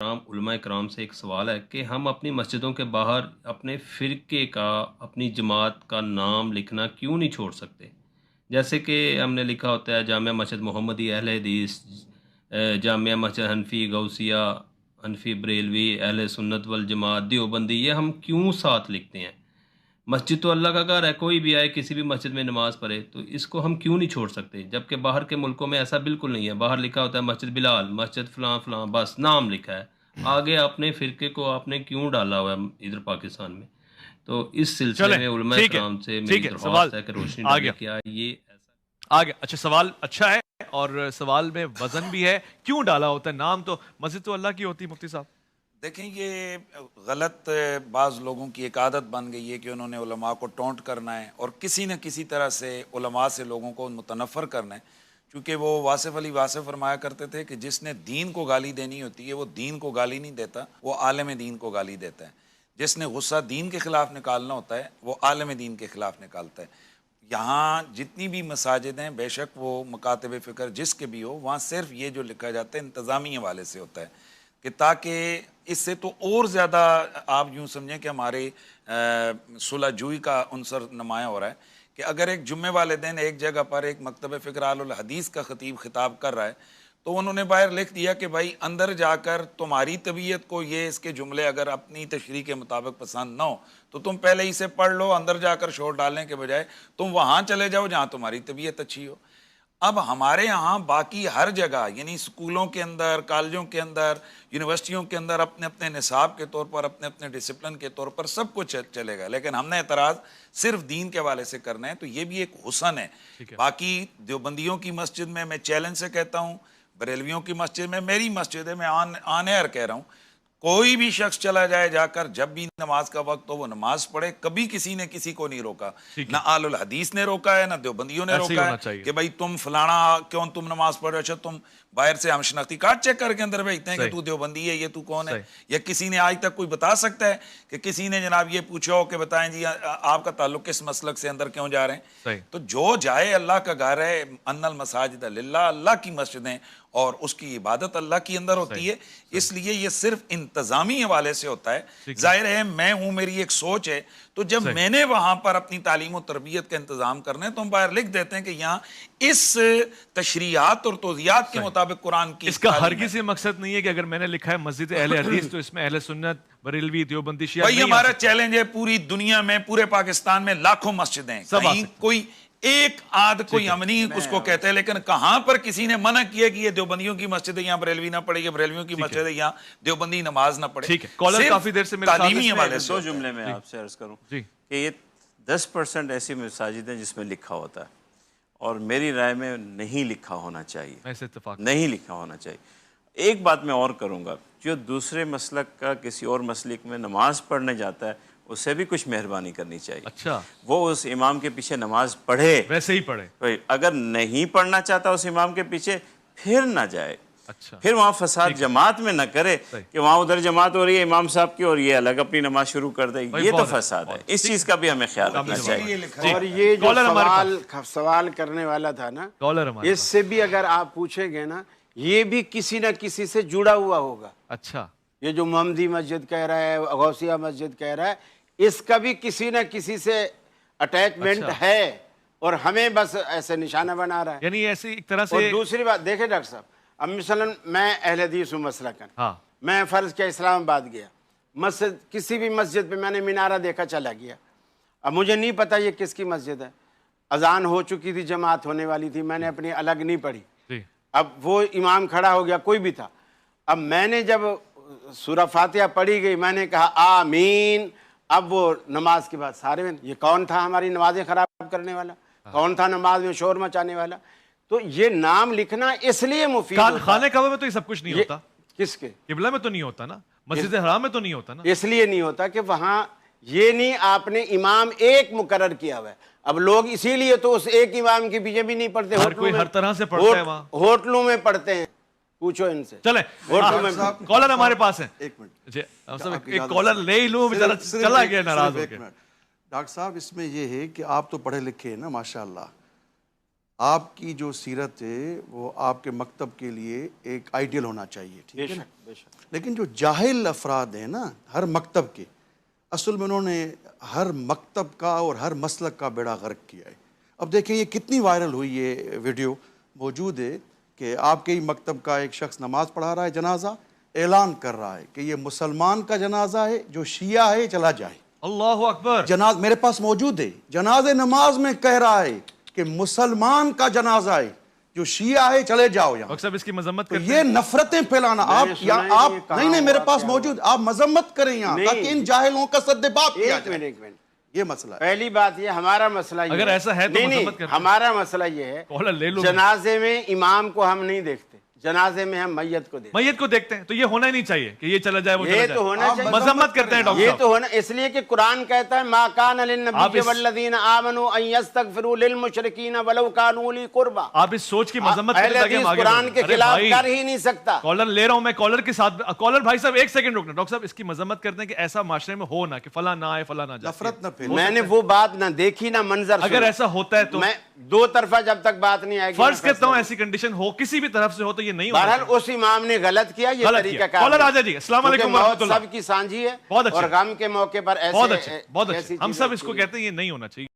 علماء کرام سے ایک سوال ہے کہ ہم اپنی مسجدوں کے باہر اپنے فرقے کا، اپنی جماعت کا نام لکھنا کیوں نہیں چھوڑ سکتے؟ جیسے کہ ہم نے لکھا ہوتا ہے جامعہ مسجد محمدی اہل حدیث، جامعہ مسجد حنفی غوثیہ، حنفی بریلوی، اہل سنت والجماعت، دیوبندی، یہ ہم کیوں ساتھ لکھتے ہیں؟ مسجد تو اللہ کا گھر ہے، کوئی بھی آئے کسی بھی مسجد میں نماز پڑھے، تو اس کو ہم کیوں نہیں چھوڑ سکتے؟ جبکہ باہر کے ملکوں میں ایسا بالکل نہیں ہے، باہر لکھا ہوتا ہے مسجد بلال، مسجد فلاں فلاں، بس نام لکھا ہے، آگے اپنے فرقے کو آپ نے کیوں ڈالا ہوا ہے ادھر پاکستان میں؟ تو اس سلسلے چلیں میں علماء ٹھیک ہے، کرام سے میری ٹھیک ہے، سوال درخواست ہے کہ روشنی آ ڈالے گیا، کیا یہ ایسا؟ آ گیا. اچھا، سوال اچھا ہے اور سوال میں وزن بھی ہے. کیوں ڈالا ہوتا ہے نام؟ تو مسجد تو اللہ کی ہوتی ہے مفتی صاحب. دیکھیں، یہ غلط بعض لوگوں کی ایک عادت بن گئی ہے کہ انہوں نے علماء کو ٹونٹ کرنا ہے اور کسی نہ کسی طرح سے علماء سے لوگوں کو متنفر کرنا ہے. چونکہ وہ واصف علی واصف فرمایا کرتے تھے کہ جس نے دین کو گالی دینی ہوتی ہے وہ دین کو گالی نہیں دیتا، وہ عالم دین کو گالی دیتا ہے. جس نے غصہ دین کے خلاف نکالنا ہوتا ہے وہ عالم دین کے خلاف نکالتا ہے. یہاں جتنی بھی مساجد ہیں، بے شک وہ مکاتب فکر جس کے بھی ہو، وہاں صرف یہ جو لکھا جاتا ہے انتظامی حوالے سے ہوتا ہے کہ تاکہ اس سے تو اور زیادہ آپ یوں سمجھیں کہ ہمارے صلح جوئی کا عنصر نمایاں ہو رہا ہے کہ اگر ایک جمعہ والے دن ایک جگہ پر ایک مکتب فکر اہل الحدیث کا خطیب خطاب کر رہا ہے تو انہوں نے باہر لکھ دیا کہ بھائی اندر جا کر تمہاری طبیعت کو یہ اس کے جملے اگر اپنی تشریح کے مطابق پسند نہ ہو تو تم پہلے ہی سے پڑھ لو، اندر جا کر شور ڈالنے کے بجائے تم وہاں چلے جاؤ جہاں تمہاری طبیعت اچھی ہو. اب ہمارے ہاں باقی ہر جگہ، یعنی سکولوں کے اندر، کالجوں کے اندر، یونیورسٹیوں کے اندر اپنے اپنے نصاب کے طور پر، اپنے اپنے ڈسپلن کے طور پر سب کچھ چلے گا، لیکن ہم نے اعتراض صرف دین کے حوالے سے کرنا ہے. تو یہ بھی ایک حسن ہے. باقی دیوبندیوں کی مسجد میں چیلنج سے کہتا ہوں، بریلویوں کی مسجد میں، میری مسجد ہے، میں آن ایئر کہہ رہا ہوں، کوئی بھی شخص چلا جائے جا کر جب بھی نماز کا وقت ہو وہ نماز پڑھے. کبھی کسی نے کسی کو نہیں روکا، نہ آل الحدیث نے روکا ہے، نہ دیوبندیوں نے روکا ہے کہ بھائی تم فلانا کیوں تم نماز پڑھ رہے ہو. اچھا، تم باہر سے ہم شناختی کارڈ چیک کر کے اندر بھیجتے ہیں کہ تو دیوبندی ہے، یہ تو کون ہے؟ یا کسی نے آج تک کوئی بتا سکتا ہے کہ کسی نے جناب یہ پوچھا ہو کہ بتائیں جی آپ کا تعلق کس مسلک سے اندر کیوں جا رہے ہیں؟ تو جو جائے، اللہ کا گھر ہے، ان المساجد للہ، اللہ کی مسجدیں اور اس کی عبادت اللہ کی اندر ہوتی ہے. اس لیے یہ صرف انتظامی حوالے سے ہوتا ہے. ظاہر ہے میں ہوں، میری ایک سوچ ہے، تو جب میں نے وہاں پر اپنی تعلیم و تربیت کا انتظام کرنا ہے تو ہم باہر لکھ دیتے ہیں کہ یہاں اس تشریحات اور توضیحات کے مطابق قرآن کی اس کا ہرگز یہ مقصد نہیں ہے کہ اگر میں نے لکھا ہے مسجد اہل حدیث تو اس میں اہل سنت، بریلوی، دیوبندی، شیعہ بھائی ہمارا چیلنج ہے. پوری دنیا میں، پورے پاکستان میں لاکھوں مسجدیں ہیں، کہیں کوئی ایک آدھ کوئی ہم نہیں اس کو کہتے ہیں، لیکن کہاں پر کسی نے منع کیا کہ یہ دیوبندیوں کی مسجد ہے یہاں بریلوی نہ پڑھے، یہ بریلویوں کی مسجد ہے یہاں دیوبندی نماز نہ پڑھے. ٹھیک ہے، کالر کافی دیر سے میرے ساتھ تعلیمی حوالے سے. دو جملے میں آپ سے عرض کروں کہ یہ 10% ایسی مساجد ہیں جس میں لکھا ہوتا ہے اور میری رائے میں نہیں لکھا ہونا چاہیے، نہیں لکھا ہونا چاہیے. ایک بات میں اور کروں گا، جو دوسرے مسلک کا کسی اور مسلک میں نماز پڑھنے جاتا ہے اسے بھی کچھ مہربانی کرنی چاہیے. اچھا، وہ اس امام کے پیچھے نماز پڑھے، ویسے ہی پڑھے. اگر نہیں پڑھنا چاہتا اس امام کے پیچھے پھر نہ جائے. اچھا، پھر وہاں فساد جماعت میں نہ کرے کہ وہاں ادھر جماعت ہو رہی ہے امام صاحب کی اور یہ الگ اپنی نماز شروع کر دے. یہ تو فساد ہے، اس چیز کا بھی ہمیں خیال رکھنا چاہیے. اور یہ جو سوال کرنے والا تھا نا، اس سے بھی اگر آپ پوچھیں گے نا، یہ بھی کسی نہ کسی سے جڑا ہوا ہوگا. اچھا، یہ جو محمدی مسجد کہہ رہا ہے، غوثیہ مسجد کہہ رہا ہے، اس کا بھی کسی نہ کسی سے اٹیچمنٹ ہے اور ہمیں بس ایسے نشانہ بنا رہا ہے. یعنی ایسی ایک طرح سے. اور دوسری بات دیکھیں ڈاکٹر صاحب، اب مثلا میں اہل حدیث ہوں مسلکن، میں فرض کیا اسلام آباد گیا، مسجد کسی بھی مسجد پہ میں نے مینارہ دیکھا، چلا گیا. اب مجھے نہیں پتا یہ کس کی مسجد ہے، اذان ہو چکی تھی، جماعت ہونے والی تھی، میں نے اپنی الگ نہیں پڑھی. اب وہ امام کھڑا ہو گیا، کوئی بھی تھا، اب میں نے جب سورہ فاتحہ پڑھی گئی میں نے کہا آمین. اب وہ نماز کے بعد سارے میں یہ کون تھا ہماری نمازیں خراب کرنے والا، کون تھا نماز میں شور مچانے والا. تو یہ نام لکھنا اس لیے مفید ہوتا ہے. خانہ کعبہ میں تو یہ سب کچھ نہیں ہوتا. کس کے؟ قبلہ میں تو نہیں ہوتا نا، مسجد حرام میں تو نہیں ہوتا نا. اس لیے نہیں ہوتا کہ وہاں یہ نہیں، آپ نے امام ایک مقرر کیا ہوا ہے. اب لوگ اسی لیے تو اس ایک امام کے پیچھے بھی نہیں پڑھتے، ہر کوئی ہر طرح سے پڑھتا ہے وہاں، ہوٹلوں میں پڑھتے ہیں. پوچھو ان سے. چلیں کالر ہمارے پاس ہیں. ایک منٹ، ایک کالر لے ہی لوں، بیچارہ چلا گیا ناراض ہو کے. ڈاکٹر صاحب اس میں یہ ہے کہ آپ تو پڑھے لکھے ہیں نا ماشاءاللہ، آپ کی جو سیرت ہے وہ آپ کے مکتب کے لیے ایک آئیڈیل ہونا چاہیے، ٹھیک ہے نا؟ لیکن جو جاہل افراد ہیں نا ہر مکتب کے، اصل میں انہوں نے ہر مکتب کا اور ہر مسلک کا بیڑا غرق کیا ہے۔ اب دیکھیں یہ کتنی وائرل ہوئی یہ ویڈیو موجود ہے کہ آپ کے ہی مکتب کا ایک شخص نماز پڑھا رہا ہے جنازہ، اعلان کر رہا ہے کہ یہ مسلمان کا جنازہ ہے، جو شیعہ ہے چلا جائے۔ اللہ اکبر! میرے پاس موجود ہے، جنازے نماز میں کہہ رہا ہے کہ مسلمان کا جنازہ ہے، جو شیعہ ہے چلے جاؤ یہاں۔ ڈاکٹر صاحب اس کی مذمت کرتے ہیں؟ یہ نفرتیں پھیلانا آپ نہیں میرے پاس موجود، آپ مذمت کریں یہاں تاکہ ان جاہلوں کا سدباب کیا جائے۔ ایک منٹ یہ مسئلہ ہے۔ پہلی بات یہ ہمارا مسئلہ یہ اگر ایسا ہے تو مذمت کرتے ہیں۔ ہمارا مسئلہ یہ ہے جنازے میں امام کو ہم نہیں دیکھتے، جنازے میں ہم میت کو دیکھتے ہیں۔ میت کو دیکھتے ہیں تو یہ ہونا ہی نہیں چاہیے کہ یہ چلا جائے وہ چلا یہ جائے۔ تو ہونا چاہیے، مذمت کرتے ہیں ڈاکٹر یہ صاحب۔ تو ہونا، اس لیے کہ قرآن کہتا ہے ما کان للنبی والذین آمنوا ان یستغفروا للمشرکین ولو کانوا اولی قربی۔ آپ اس سوچ کی مذمت اہل کرتے ہیں کہ ہم حدیث آگے قرآن کے خلاف کر ہی نہیں سکتا۔ کالر لے رہا ہوں میں، کالر کے ساتھ کالر بھائی صاحب ایک سیکنڈ رکنا۔ ڈاکٹر صاحب اس کی مذمت کرتے ہیں کہ ایسا معاشرے میں ہو نہ کہ فلاں نہ آئے فلاں نہ جائے، نفرت نہ پھیلے۔ میں نے وہ بات نہ دیکھی نہ منظر اگر ایسا ہوتا ہے تو میں دو طرفہ جب تک بات نہیں آئے گی، فرض کرتا ہوں ایسی کنڈیشن ہو کسی بھی طرف سے ہو تو یہ نہیں ہونا بہرحال چاہیے۔ اس امام نے غلط کیا، یہ طریقہ کار کالر آ جائے جی۔ السلام علیکم ورحمۃ اللہ۔ سب کی سانجھی ہے بہت اچھا، اور غم کے موقع پر بہت اچھا، بہت ایسی اچھا۔ ہم چیزیں سب اس کو کہتے ہیں یہ نہیں ہونا چاہیے۔